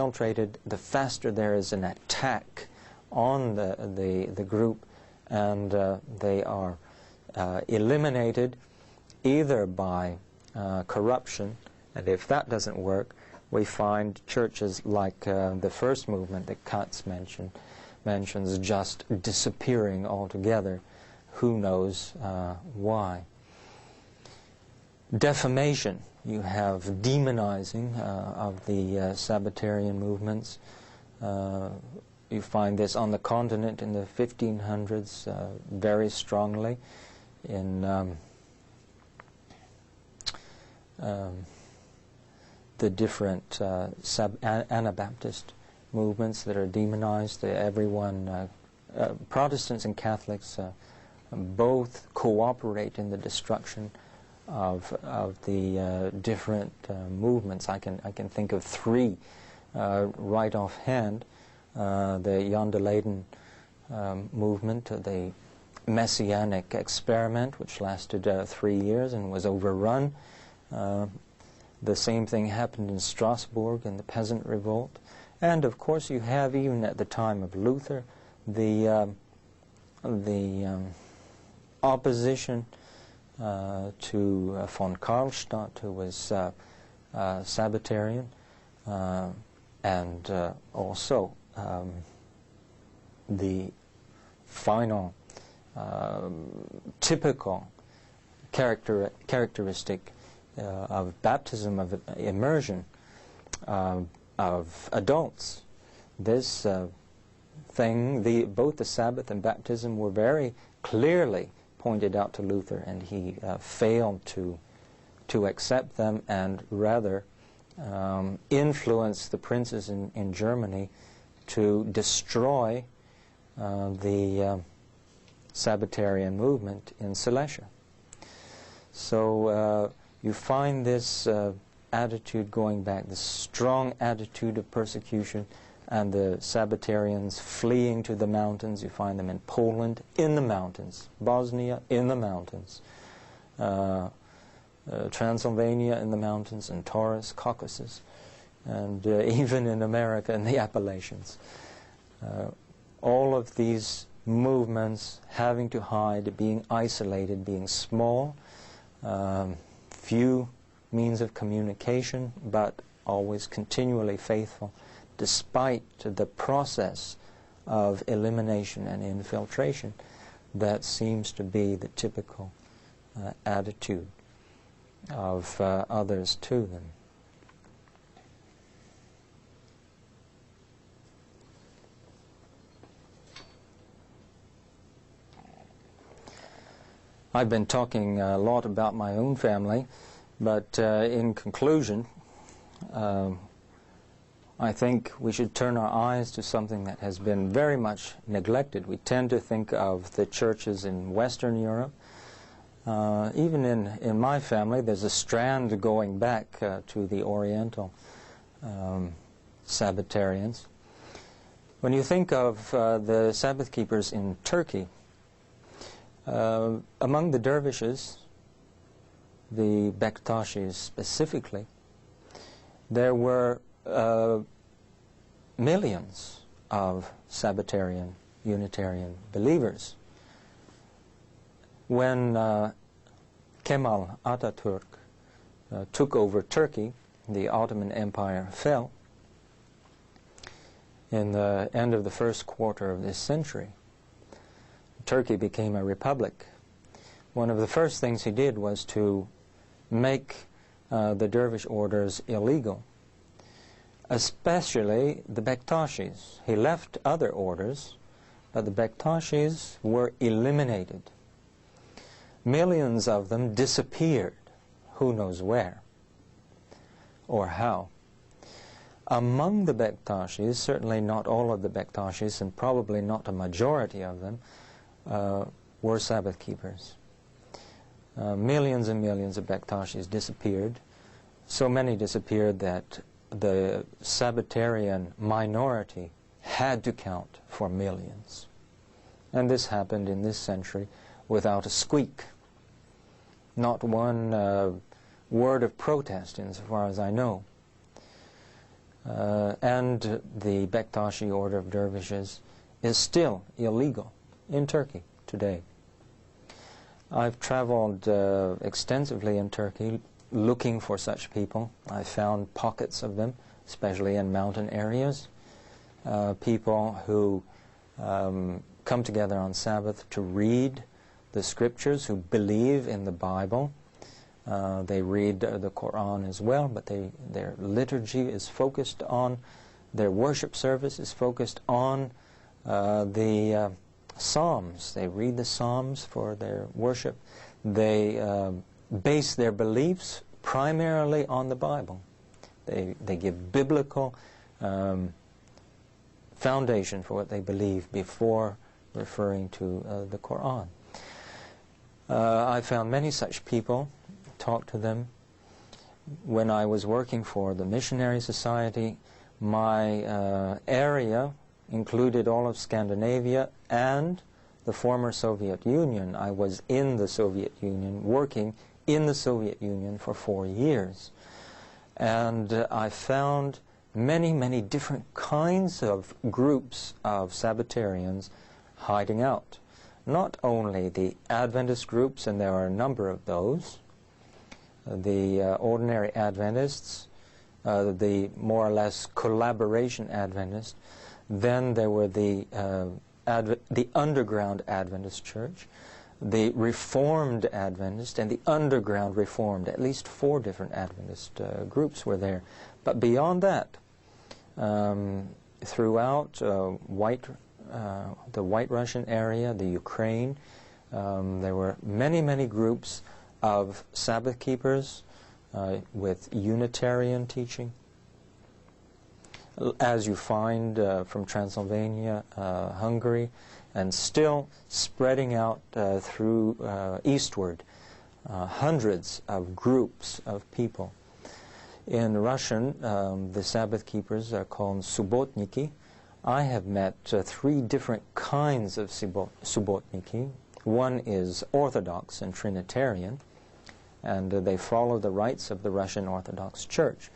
infiltrated, the faster there is an attack on the group, and they are eliminated either by corruption, and if that doesn't work, we find churches like the first movement that Katz mentions just disappearing altogether. Who knows why? Defamation. You have demonizing of the Sabbatarian movements. You find this on the continent in the 1500s very strongly in the different Anabaptist movements that are demonized. Everyone, Protestants and Catholics, both cooperate in the destruction of the different movements. I can think of three right offhand: the Jan de Leyden movement, the Messianic Experiment, which lasted 3 years and was overrun. The same thing happened in Strasbourg in the Peasant Revolt. And of course you have, even at the time of Luther, the opposition to von Karlstadt, who was Sabbatarian, and also the final typical characteristic of baptism of immersion of adults. This thing, both the Sabbath and baptism were very clearly pointed out to Luther, and he failed to accept them, and rather influenced the princes in Germany to destroy the Sabbatarian movement in Silesia. So you find this attitude going back, the strong attitude of persecution, and the Sabbatarians fleeing to the mountains. You find them in Poland, in the mountains, Bosnia, in the mountains, Transylvania, in the mountains, and Taurus, Caucasus, and even in America, in the Appalachians. All of these movements having to hide, being isolated, being small, few means of communication, but always continually faithful, despite the process of elimination and infiltration. That seems to be the typical attitude of others to them. I've been talking a lot about my own family, but in conclusion, I think we should turn our eyes to something that has been very much neglected. We tend to think of the churches in Western Europe. Even in my family, there's a strand going back to the Oriental Sabbatarians. When you think of the Sabbath keepers in Turkey, among the dervishes, the Bektashis specifically, there were millions of Sabbatarian, Unitarian believers. When Kemal Atatürk took over Turkey, the Ottoman Empire fell in the end of the first quarter of this century. Turkey became a republic. One of the first things he did was to make the dervish orders illegal, especially the Bektashis. He left other orders, but the Bektashis were eliminated. Millions of them disappeared, who knows where or how. Among the Bektashis, certainly not all of the Bektashis, and probably not a majority of them, were Sabbath keepers. Millions and millions of Bektashis disappeared. So many disappeared that the Sabbatarian minority had to count for millions. And this happened in this century without a squeak. Not one word of protest, insofar as I know. and the Bektashi order of dervishes is still illegal in Turkey today. I've traveled extensively in Turkey looking for such people. I found pockets of them, especially in mountain areas. People who come together on Sabbath to read the scriptures, who believe in the Bible. They read the Quran as well, but their liturgy is focused on, their worship service is focused on the Psalms. They read the Psalms for their worship. They base their beliefs primarily on the Bible. They give biblical foundation for what they believe before referring to the Quran. I found many such people, talked to them. When I was working for the Missionary Society, my area included all of Scandinavia and the former Soviet Union. I was in the Soviet Union, working in the Soviet Union for 4 years. And I found many, many different kinds of groups of Sabbatarians hiding out. Not only the Adventist groups, and there are a number of those, the ordinary Adventists, the more or less collaboration Adventists. Then there were the underground Adventist church, the Reformed Adventist, and the underground Reformed. At least 4 different Adventist groups were there. But beyond that, throughout the White Russian area, the Ukraine, there were many, many groups of Sabbath keepers with Unitarian teaching, as you find from Transylvania, Hungary, and still spreading out through eastward, hundreds of groups of people. In Russian, the Sabbath keepers are called subotniki. I have met 3 different kinds of subotniki. One is Orthodox and Trinitarian, and they follow the rites of the Russian Orthodox Church.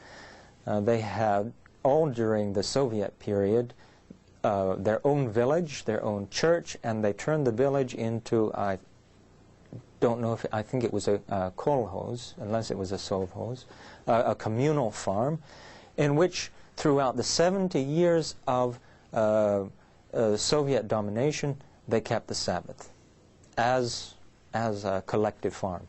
They had, all during the Soviet period, their own village, their own church, and they turned the village into, I don't know if, I think it was a kolkhoz, unless it was a sovkhoz, a communal farm, in which throughout the 70 years of Soviet domination, they kept the Sabbath as a collective farm.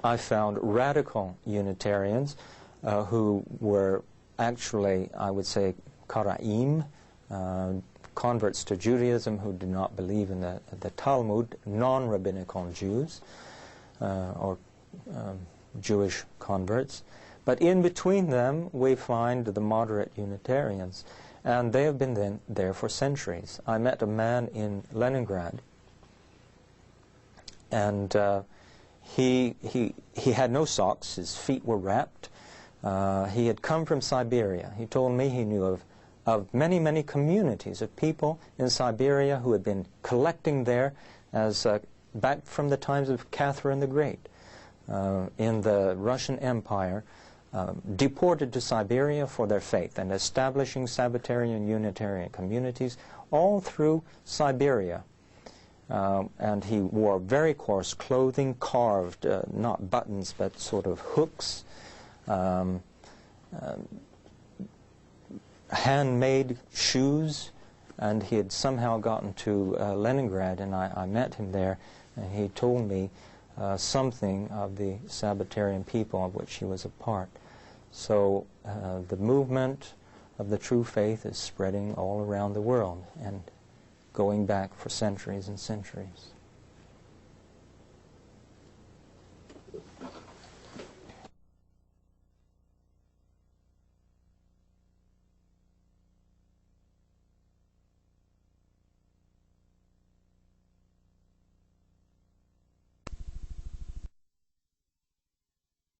I found radical Unitarians who were actually, I would say, Karaim, converts to Judaism who did not believe in the Talmud, non-rabbinical Jews, or Jewish converts. But in between them, we find the moderate Unitarians, and they have been there for centuries. I met a man in Leningrad, and he had no socks, his feet were wrapped. He had come from Siberia. He told me he knew of many, many communities of people in Siberia who had been collecting there as back from the times of Catherine the Great in the Russian Empire, deported to Siberia for their faith and establishing Sabbatarian Unitarian communities all through Siberia. And he wore very coarse clothing, carved, not buttons, but sort of hooks, handmade shoes, and he had somehow gotten to Leningrad, and I met him there, and he told me something of the Sabbatarian people of which he was a part. So the movement of the true faith is spreading all around the world and going back for centuries and centuries.